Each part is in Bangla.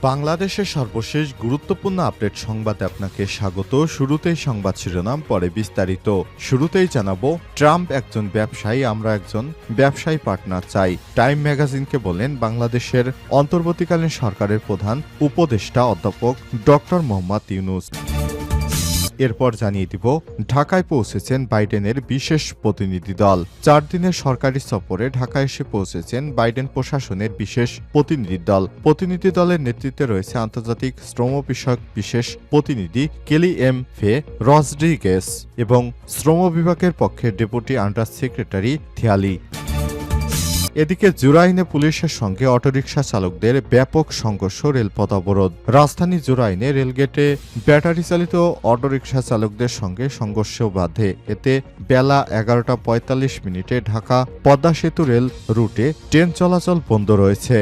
বাংলাদেশের সর্বশেষ গুরুত্বপূর্ণ আপডেট সংবাদে আপনাকে স্বাগত। শুরুতেই সংবাদ শিরোনাম, পরে বিস্তারিত। শুরুতেই জানাবো, ট্রাম্প একজন ব্যবসায়ী, আমরা একজন ব্যবসায়ী পার্টনার চাই। টাইম ম্যাগাজিনকে বললেন বাংলাদেশের অন্তর্বর্তীকালীন সরকারের প্রধান উপদেষ্টা অধ্যাপক ডক্টর মোহাম্মদ ইউনূস। এরপর জানিয়ে দিব, ঢাকায় পৌঁছেছেন বাইডেনের বিশেষ প্রতিনিধি দল। 4 দিনের সরকারি সফরে ঢাকায় এসে পৌঁছেছেন বাইডেন প্রশাসনের বিশেষ প্রতিনিধি দল। প্রতিনিধি দলের নেতৃত্বে রয়েছে আন্তর্জাতিক শ্রম বিষয়ক বিশেষ প্রতিনিধি কেলি এম ফে রড্রিগেজ এবং শ্রম বিভাগের পক্ষে ডেপুটি আন্ডার সেক্রেটারি থিয়ালি। এদিকে জুরাইনে পুলিশের সঙ্গে অটোরিকশা চালকদের ব্যাপক সংঘর্ষ, রেলপথ অবরোধ। রাজধানী জুরাইনে রেলগেটে ব্যাটারি চালিত অটোরিকশা চালকদের সঙ্গে সংঘর্ষ বাধে। এতে বেলা 11:45 ঢাকা পদ্মা সেতু রেল রুটে ট্রেন চলাচল বন্ধ রয়েছে।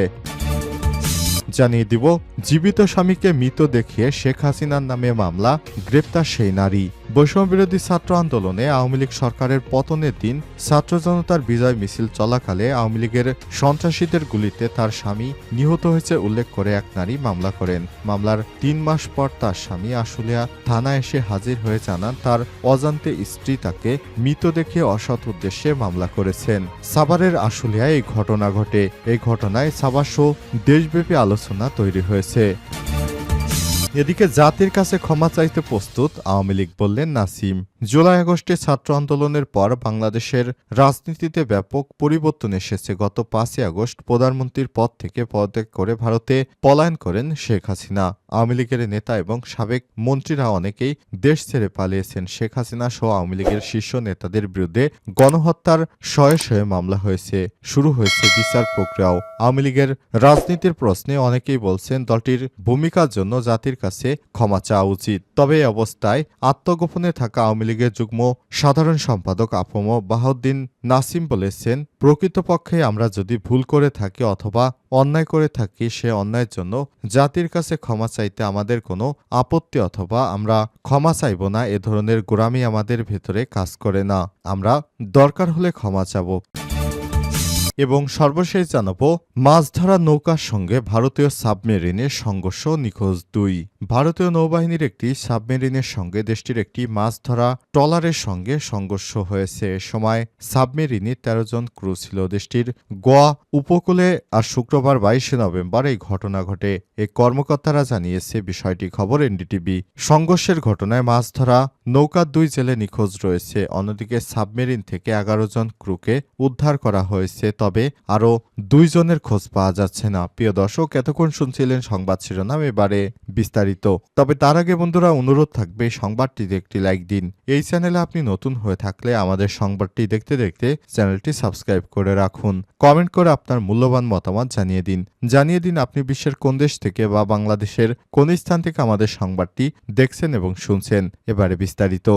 জানিয়ে দিব, জীবিত স্বামীকে মৃত দেখিয়ে শেখ হাসিনার নামে মামলা, গ্রেপ্তার সেই নারী। বৈষম্যবিরোধী ছাত্র আন্দোলনে আওয়ামী লীগ সরকারের পতনের দিন ছাত্র জনতার বিজয় মিছিল চলাকালে আওয়ামী লীগের সন্ত্রাসীদের গুলিতে তার স্বামী নিহত হয়েছে উল্লেখ করে এক নারী মামলা করেন। মামলার 3 মাস পর তার স্বামী আশুলিয়া থানায় এসে হাজির হয়ে জানান তার অজান্তে স্ত্রী তাকে মৃত দেখে অসৎ উদ্দেশ্যে মামলা করেছেন। সাভারের আশুলিয়ায় এই ঘটনা ঘটে। এই ঘটনায় সাভারসহ দেশব্যাপী আলোচনা তৈরি হয়েছে। এদিকে জাতির কাছে ক্ষমা চাইতে প্রস্তুত আওয়ামী লীগ, বললেন নাসিম। জুলাই আগস্টে ছাত্র আন্দোলনের পর বাংলাদেশের রাজনীতিতে ব্যাপক পরিবর্তন এসেছে। গত 5 আগস্ট প্রধানমন্ত্রীর পদ থেকে পদত্যাগ করে ভারতে পলায়ন করেন শেখ হাসিনা। আওয়ামী লীগের নেতা এবং সাবেক মন্ত্রীরা অনেকেই দেশ ছেড়ে পালিয়েছেন। শেখ হাসিনা সহ আওয়ামী লীগের শীর্ষ নেতাদের বিরুদ্ধে গণহত্যার শয়ে মামলা হয়েছে। শুরু হয়েছে বিচার প্রক্রিয়াও। আওয়ামী লীগের রাজনীতির প্রশ্নে অনেকেই বলছেন দলটির ভূমিকার জন্য জাতির কাছে ক্ষমা চাওয়া উচিত। তবে এই অবস্থায় আত্মগোপনে থাকা আওয়ামী লীগের যুগ্ম সাধারণ সম্পাদক আফম বাহাউদ্দিন নাসিম বলেছেন, প্রকৃতপক্ষে আমরা যদি ভুল করে থাকি অথবা অন্যায় করে থাকি, সে অন্যায়ের জন্য জাতির কাছে ক্ষমা চাইতে আমাদের কোনো আপত্তি অথবা আমরা ক্ষমা চাইব না, এ ধরনের গোঁড়ামি আমাদের ভেতরে কাজ করে না। আমরা দরকার হলে ক্ষমা চাব। এবং সর্বশেষ জানাবো, মাছ ধরা নৌকার সঙ্গে ভারতীয় সাবমেরিনের সংঘর্ষ, নিখোঁজ 2। ভারতীয় নৌবাহিনীর একটি সাবমেরিনের সঙ্গে দেশটির একটি মাছ ধরা ট্রলারের সঙ্গে সংঘর্ষ হয়েছে। এ সময় সাবমেরিনে 13 জন ক্রু ছিল। দেশটির গোয়া উপকূলে আর শুক্রবার 22 নভেম্বর এই ঘটনা ঘটে। এই কর্মকর্তারা জানিয়েছে বিষয়টি খবর এনডিটিভি। সংঘর্ষের ঘটনায় মাছ ধরা নৌকার 2 জেলে নিখোঁজ রয়েছে। অন্যদিকে সাবমেরিন থেকে 11 জন ক্রুকে উদ্ধার করা হয়েছে, তবে আরও 2 জনের খোঁজ পাওয়া যাচ্ছে না। প্রিয় দর্শক, এতক্ষণ শুনছিলেন সংবাদ শিরোনাম, এবারে বিস্তারিত। তবে তার আগে বন্ধুরা, অনুরোধ থাকবে সংবাদটিতে একটি লাইক দিন। এই চ্যানেলে আপনি নতুন হয়ে থাকলে আমাদের সংবাদটি দেখতে দেখতে চ্যানেলটি সাবস্ক্রাইব করে রাখুন। কমেন্ট করে আপনার মূল্যবান মতামত জানিয়ে দিন আপনি বিশ্বের কোন দেশ থেকে বা বাংলাদেশের কোন স্থান থেকে আমাদের সংবাদটি দেখছেন এবং শুনছেন। এবারে বিস্তারিত।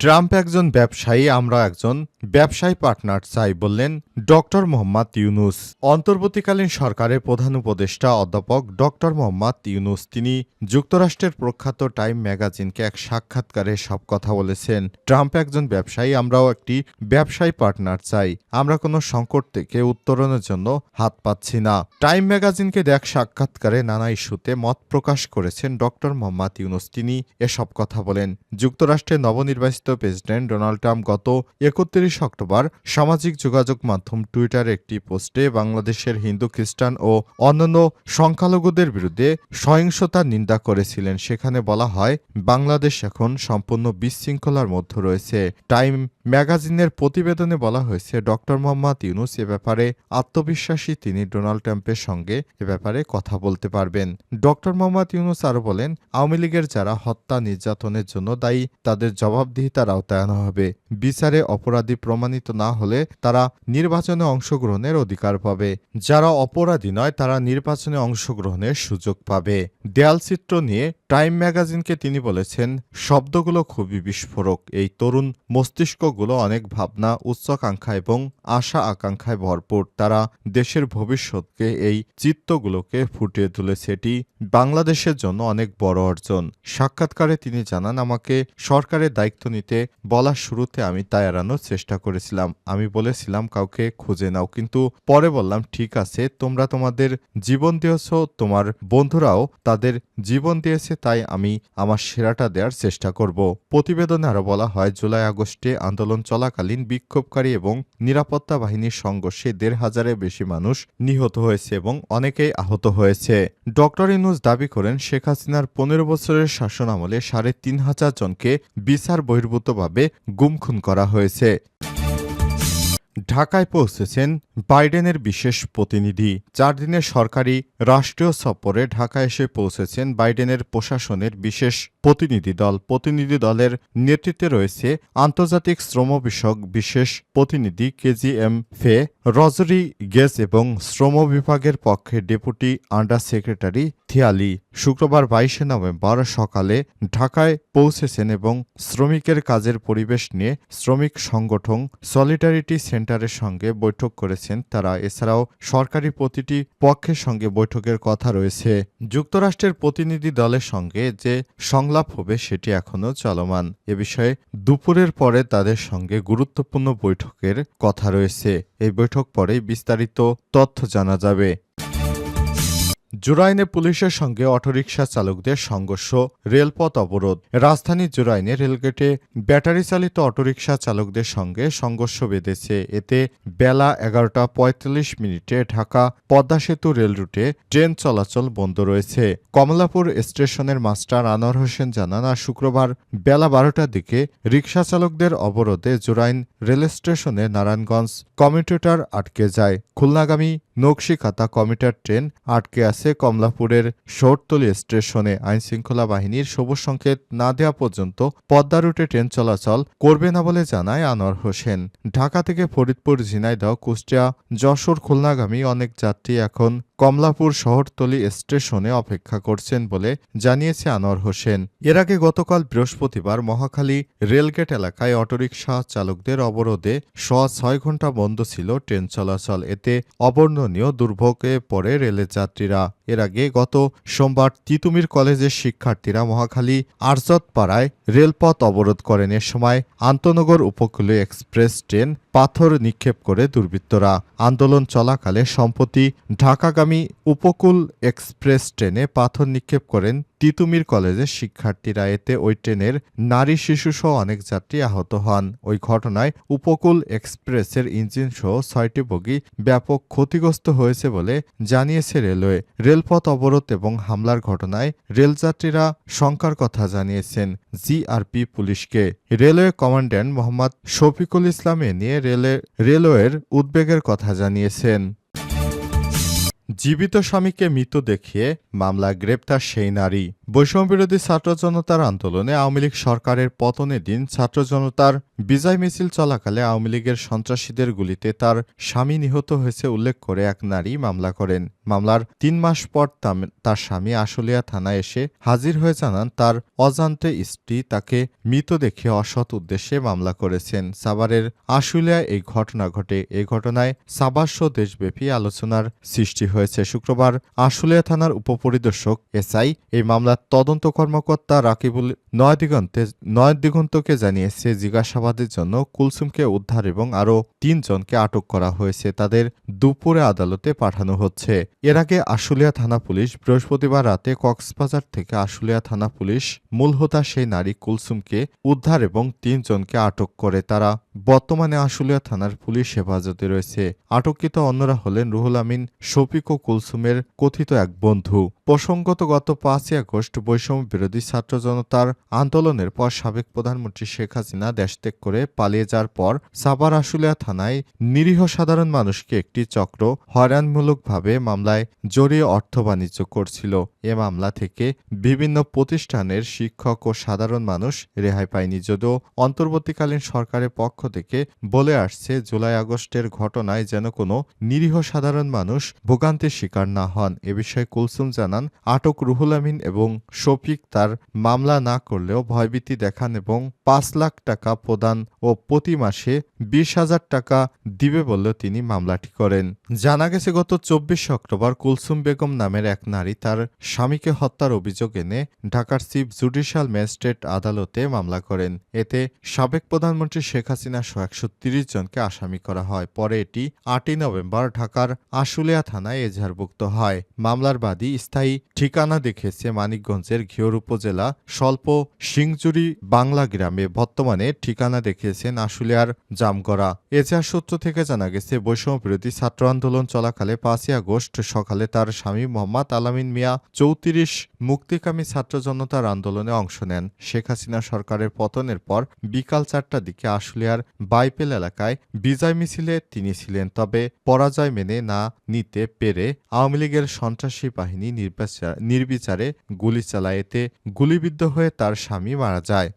ট্রাম্প একজন ব্যবসায়ী, আমরা একজন ব্যবসায়ী পার্টনার চাই, বললেন ডক্টর মোহাম্মদ ইউনূস। অন্তর্বর্তীকালীন সরকারের প্রধান উপদেষ্টা অধ্যাপক ডক্টর মোহাম্মদ ইউনূস তিনি যুক্তরাষ্ট্রের প্রখ্যাত টাইম ম্যাগাজিনকে এক সাক্ষাৎকারে সব কথা বলেছেন। ট্রাম্প একজন ব্যবসায়ী, আমরাও একটি ব্যবসায়ী পার্টনার চাই। আমরা কোনো সংকট থেকে উত্তরণের জন্য হাত পাচ্ছি না। টাইম ম্যাগাজিনকে এক সাক্ষাৎকারে নানা ইস্যুতে মত প্রকাশ করেছেন ডক্টর মোহাম্মদ ইউনূস। তিনি এসব কথা বলেন। যুক্তরাষ্ট্রের নবনির্বাচিত প্রেসিডেন্ট ডোনাল্ড ট্রাম্প গত 31 অক্টোবর সামাজিক যোগাযোগ মাধ্যম টুইটারে একটি পোস্টে বাংলাদেশের হিন্দু, খ্রিস্টান ও অন্যান্য সংখ্যালঘুদের বিরুদ্ধে সহিংসতার নিন্দা করেছিলেন। সেখানে বলা হয়, বাংলাদেশ এখন সম্পূর্ণ বিশৃঙ্খলার মধ্যে রয়েছে। টাইম ম্যাগাজিনের প্রতিবেদনে বলা হয়েছে, ডক্টর মোহাম্মদ ইউনূস এ ব্যাপারে আত্মবিশ্বাসী, তিনি ডোনাল্ড ট্রাম্পের সঙ্গে এ ব্যাপারে কথা বলতে পারবেন। ডক্টর মোহাম্মদ ইউনূস আরও বলেন, আওয়ামী লীগের যারা হত্যা নির্যাতনের জন্য দায়ী তাদের জবাবদিহিতার আওতায় আনা হবে। বিচারে অপরাধী প্রমাণিত না হলে তারা নির্বাচনে অংশগ্রহণের অধিকার পাবে। যারা অপরাধী নয় তারা নির্বাচনে অংশগ্রহণের সুযোগ পাবে। দেয়ালচিত্র নিয়ে টাইম ম্যাগাজিনকে তিনি বলেছেন, শব্দগুলো খুবই বিস্ফোরক। এই তরুণ মস্তিষ্ক ছাত্রগুলো অনেক ভাবনা, উচ্চাকাঙ্ক্ষা এবং আশা আকাঙ্ক্ষায় ভরপুর। তারা দেশের ভবিষ্যৎকে এই চিত্তগুলোকে ফুটিয়ে তুলেছে। এটি বাংলাদেশের জন্য অনেক বড় অর্জন। সাক্ষাৎকারে তিনি জানান, আমাকে সরকারের দায়িত্ব নিতে বলার শুরুতে আমি তা এড়ানোর চেষ্টা করেছিলাম। আমি বলেছিলাম কাউকে খুঁজে নাও, কিন্তু পরে বললাম ঠিক আছে, তোমরা তোমাদের জীবন দিয়েছ, তোমার বন্ধুরাও তাদের জীবন দিয়েছে, তাই আমি আমার সেরাটা দেওয়ার চেষ্টা করব। প্রতিবেদনে আরও বলা হয়, জুলাই আগস্টে আন্দোলন চলাকালীন বিক্ষোভকারী এবং নিরাপত্তা বাহিনীর সংঘর্ষে ১৫০০-এর বেশি মানুষ নিহত হয়েছে এবং অনেকেই আহত হয়েছে। ডক্টর ইউনূস দাবি করেন, শেখ হাসিনার ১৫ বছরের শাসনামলে ৩৫০০ জনকে বিচার বহির্ভূতভাবে গুম-খুন করা হয়েছে। ঢাকায় পৌঁছেছেন বাইডেনের বিশেষ প্রতিনিধি। ৪ দিনের সরকারি রাষ্ট্রীয় সফরে ঢাকায় এসে পৌঁছেছেন বাইডেনের প্রশাসনের বিশেষ প্রতিনিধি দল। প্রতিনিধি দলের নেতৃত্বে রয়েছে আন্তর্জাতিক শ্রম বিষয়ক বিশেষ প্রতিনিধি কেজিএম ফে রজরিগেজ এবং শ্রম বিভাগের পক্ষে ডেপুটি আন্ডার সেক্রেটারি থিয়ালি। শুক্রবার ২২শে নভেম্বর সকালে ঢাকায় পৌঁছেছেন এবং শ্রমিকের কাজের পরিবেশ নিয়ে শ্রমিক সংগঠন সলিডারিটি সেন্টারের সঙ্গে বৈঠক করেছেন তারা। এছাড়াও সরকারি প্রতিটি পক্ষের সঙ্গে বৈঠকের কথা রয়েছে। যুক্তরাষ্ট্রের প্রতিনিধি দলের সঙ্গে যে সংলাপ হবে সেটি এখনও চলমান। এ বিষয়ে দুপুরের পরে তাদের সঙ্গে গুরুত্বপূর্ণ বৈঠকের কথা রয়েছে। এই বৈঠক পরেই বিস্তারিত তথ্য জানা যাবে। জুরাইনে পুলিশের সঙ্গে অটোরিকশা চালকদের সংঘর্ষ, রেলপথ অবরোধ। রাজধানীর জুরাইনে রেলগেটে ব্যাটারি চালিত অটোরিকশা চালকদের সঙ্গে সংঘর্ষ বেঁধেছে। এতে বেলা ১১টা ৪৫ ঢাকা পদ্মা সেতু রেল রুটে ট্রেন চলাচল বন্ধ রয়েছে। কমলাপুর স্টেশনের মাস্টার আনোয়ার হোসেন জানান, আর শুক্রবার বেলা ১২টার দিকে রিকশা চালকদের অবরোধে জুরাইন রেল স্টেশনে নারায়ণগঞ্জ কমিউটার আটকে যায়। খুলনাগামী নকশিকাতা কমিউটার ট্রেন আটকে আছে কমলাপুরের শহরতলী স্টেশনে। আইনশৃঙ্খলা বাহিনীর সবুজ সংকেত না দেওয়া পর্যন্ত পদ্মা রুটে ট্রেন চলাচল করবে না বলে জানায় আনোয়ার হোসেন। ঢাকা থেকে ফরিদপুর, ঝিনাইদহ, কুষ্টিয়া, যশোর, খুলনাগামী অনেক যাত্রী এখন কমলাপুর শহরতলী স্টেশনে অপেক্ষা করছেন বলে জানিয়েছে আনোয়ার হোসেন। এর আগে গতকাল বৃহস্পতিবার মহাখালী রেলগেট এলাকায় অটোরিকশা চালকদের অবরোধে ৬.৫ ঘণ্টা বন্ধ ছিল ট্রেন চলাচল। এতে অবর্ণনীয় দুর্ভোগে পড়ে রেলের যাত্রীরা। এর আগে গত সোমবার তিতুমির কলেজের শিক্ষার্থীরা মহাখালী আরজত পাড়ায় রেলপথ অবরোধ করেন। এ সময় আন্তনগর উপকূলীয় এক্সপ্রেস ট্রেন পাথর নিক্ষেপ করে দুর্বৃত্তরা। আন্দোলন চলাকালে সম্প্রতি ঢাকাগামী উপকূল এক্সপ্রেস ট্রেনে পাথর নিক্ষেপ করেন তিতুমির কলেজের শিক্ষার্থীরা। এতে ওই ট্রেনের নারী, শিশুসহ অনেক যাত্রী আহত হন। ওই ঘটনায় উপকূল এক্সপ্রেসের ইঞ্জিনসহ ৬টি বগি ব্যাপক ক্ষতিগ্রস্ত হয়েছে বলে জানিয়েছে রেলওয়ে। রেলপথ অবরোধ এবং হামলার ঘটনায় রেলযাত্রীরা শঙ্কার কথা জানিয়েছেন জিআরপি পুলিশকে। রেলওয়ে কমান্ড্যান্ট মোহাম্মদ শফিকুল ইসলাম এ নিয়ে রেলওয়ের উদ্বেগের কথা জানিয়েছেন। জীবিত স্বামীকে মৃত দেখিয়ে মামলা, গ্রেপ্তার সেই নারী। বৈষম্যবিরোধী ছাত্র জনতার আন্দোলনে আওয়ামী লীগ সরকারের পতনের দিন ছাত্র জনতার বিজয় মিছিল চলাকালে আওয়ামী লীগের সন্ত্রাসীদের গুলিতে তার স্বামী নিহত হয়েছে উল্লেখ করে এক নারী মামলা করেন। মামলার ৩ মাস পর তার স্বামী আশুলিয়া থানায় এসে হাজির হয়ে জানান, তার অজান্তে স্ত্রী তাকে মৃত দেখে অসৎ উদ্দেশ্যে মামলা করেছেন। সাভারের আশুলিয়ায় এই ঘটনা ঘটে। এই ঘটনায় সাভারসহ দেশব্যাপী আলোচনার সৃষ্টি হয়েছে। শুক্রবার আশুলিয়া থানার উপপরিদর্শক এসআই এই মামলার তদন্ত কর্মকর্তা রাকিবুল নয়াদিগন্তকে জানিয়েছে, জিজ্ঞাসাবাদের জন্য কুলসুমকে উদ্ধার এবং আরও ৩ জনকে আটক করা হয়েছে। তাদের দুপুরে আদালতে পাঠানো হচ্ছে। এর আগে আশুলিয়া থানা পুলিশ বৃহস্পতিবার রাতে কক্সবাজার থেকে আশুলিয়া থানা পুলিশ মূল হোতা সেই নারী কুলসুমকে উদ্ধার এবং ৩ জনকে আটক করে। তারা বর্তমানে আশুলিয়া থানার পুলিশ হেফাজতে রয়েছে। আটককৃত অন্যরা হলেন রুহুল আমিন, শফিক ও কুলসুমের কথিত এক বন্ধু। প্রসঙ্গত, গত ৫ই আগস্ট বৈষম্য বিরোধী ছাত্র জনতার আন্দোলনের পর সাবেক প্রধানমন্ত্রী শেখ হাসিনা দেশত্যাগ করে পালিয়ে যাওয়ার পর সাভার আশুলিয়া থানায় নিরীহ সাধারণ মানুষকে একটি চক্র হয়রানিমূলকভাবে মামলায় জড়িয়ে অর্থ বাণিজ্য করছিল। এ মামলা থেকে বিভিন্ন প্রতিষ্ঠানের শিক্ষক ও সাধারণ মানুষ রেহাই পায়নি। যদিও অন্তর্বর্তীকালীন সরকারের পক্ষ থেকে বলে আসছে, জুলাই আগস্টের ঘটনায় যেন কোনো নিরীহ সাধারণ মানুষ ভোগান্তির শিকার না হন। এ বিষয়ে কুলসুম জানান, জানান, আটক রুহুল আমিন এবং শফিক তার মামলা না করলেও ভয়ভীতি দেখান এবং ৫ লাখ টাকা প্রদান ও প্রতি মাসে ২০,০০০ টাকা দিবে বললেও তিনি মামলাটি করেন। জানা গেছে গত ২৪ অক্টোবর কুলসুম বেগম নামের এক নারী তার স্বামীকে হত্যার অভিযোগ এনে ঢাকার চিফ জুডিশিয়াল ম্যাজিস্ট্রেট আদালতে মামলা করেন। এতে সাবেক প্রধানমন্ত্রী শেখ হাসিনা সহ ১৩০ জনকে আসামি করা হয়। পরে এটি ৮ই নভেম্বর ঢাকার আশুলিয়া থানায় এজাহারভুক্ত হয়। মামলার বাদী স্থায়ী ঠিকানা দেখিয়েছে মানিকগঞ্জের ঘিওর উপজেলা স্বল্প সিংজুরি বাংলা গ্রামে, বর্তমানে ঠিকানা দেখিয়েছেন আশুলিয়ার জামগড়া। এজাহার সূত্র থেকে জানা গেছে, বৈষম্যবিরোধী ছাত্র আন্দোলন চলাকালে ৫ই আগস্ট সকালে তার স্বামী মোহাম্মদ আলামিন মিয়া ৩৪ মুক্তিকামী ছাত্র জনতার আন্দোলনে অংশ নেন। শেখ হাসিনা সরকারের পতনের পর বিকাল ৪টার দিকে আশুলিয়ার বাইপেল এলাকায় বিজয় মিছিলে তিনি ছিলেন, তবে পরাজয় মেনে না নিতে পেরে আওয়ামী লীগের সন্ত্রাসী বাহিনী নির্বিচারে গুলি চালায়। এতে গুলিবিদ্ধ হয়ে তার স্বামী মারা যায়।